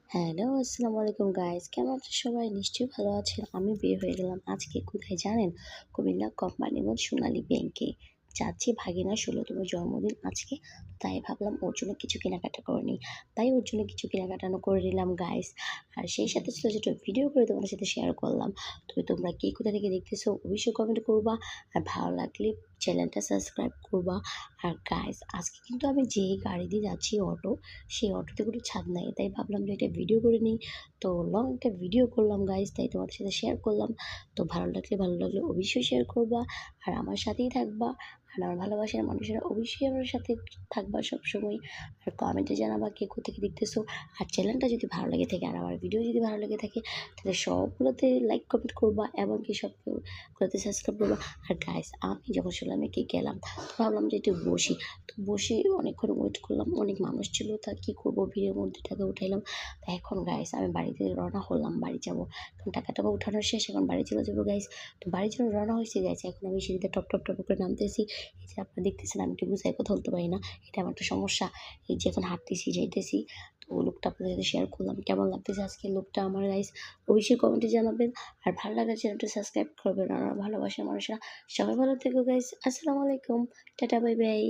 Hello, আসসালামু আলাইকুম guys. কেমন আছেন সবাই? নিশ্চয়ই ভালো আছেন। আমি বের হয়ে গেলাম আজকে কোথায় জানেন? কুমিল্লা কোম্পানিগঞ্জ সোনালী ব্যাংকে। যাচ্ছি ভাগিনার ১৬তম জন্মদিন আজকে। তাই ভাবলাম ওর জন্য কিছু কেনাকাটা করে নিই। তাই ওর জন্য কিছু কেনাকাটা করে নিলাম গাইস। আর সেই সাথে ছোট, ছোট ভিডিও করে তোমাদের সাথে শেয়ার করলাম। তবে তোমরা কে কোথা থেকে দেখতেছো অবশ্যই কমেন্ট করবা। আর ভালো লাগলে চ্যানেলটা সাবস্ক্রাইব করবা। আর গাইস আজকে কিন্তু আমি যেই গাড়ি দিয়ে যাচ্ছি অটো, সেই অটোতে কোনো ছাদ নাই। তাই ভাবলাম যে একটা ভিডিও করে নিই। তো লং একটা ভিডিও করলাম গাইস, তাই তোমাদের সাথে শেয়ার করলাম। তো ভালো লাগলে অবশ্যই শেয়ার করবা। আর আমার সাথেই থাকবা। আর আমার ভালোবাসার মানুষেরা অবশ্যই আমার সাথে থাকবা সবসময়। আর কমেন্টে জানাবা কে কোত্থেকে দেখতেছো। আর চ্যানেলটা যদি ভালো লেগে থাকে আর আমার ভিডিও যদি ভালো লেগে থাকে তাহলে সবগুলোতে লাইক কমেন্ট করবা এবং কি সবগুলোতে সাবস্ক্রাইব করবা। আর গাইস আমি যখন সোনালীকে গেলাম তো ভাবলাম যে একটু বসি। তো বসে অনেকক্ষণ ওয়েট করলাম। অনেক মানুষ ছিল। তা কি করব? ভিড়ের মধ্যে টাকা উঠাইলাম। তো এখন গাইস আমি বাড়িতে রওনা হলাম। বাড়ি যাবো। এখন টাকা-টাকা উঠানো শেষ। এখন বাড়ি চলে যাবো গাইস। তো বাড়ির জন্য রওনা হইছি গাইস। এখন আমি সিঁড়িতে টপ করে নামতেছি। এই যে আপনারা দেখতেছেন আমি একটু গুছায় কথা বলতে পারি না। এটা আমার একটা সমস্যা। এই যে এখন হাঁটতেছি, যাইতেছি। তো লুকটা আপনাদের সাথে শেয়ার করলাম। কেমন লাগতেছে আজকের লুকটা আমার গাইস? অবশ্যই কমেন্টে জানাবেন। আর ভালো লাগলে চ্যানেলটা সাবস্ক্রাইব করবেন। আর আমার ভালোবাসার মানুষেরা সবাই ভালো থেকো গাইস। আসসালামু আলাইকুম। Tata bye bye.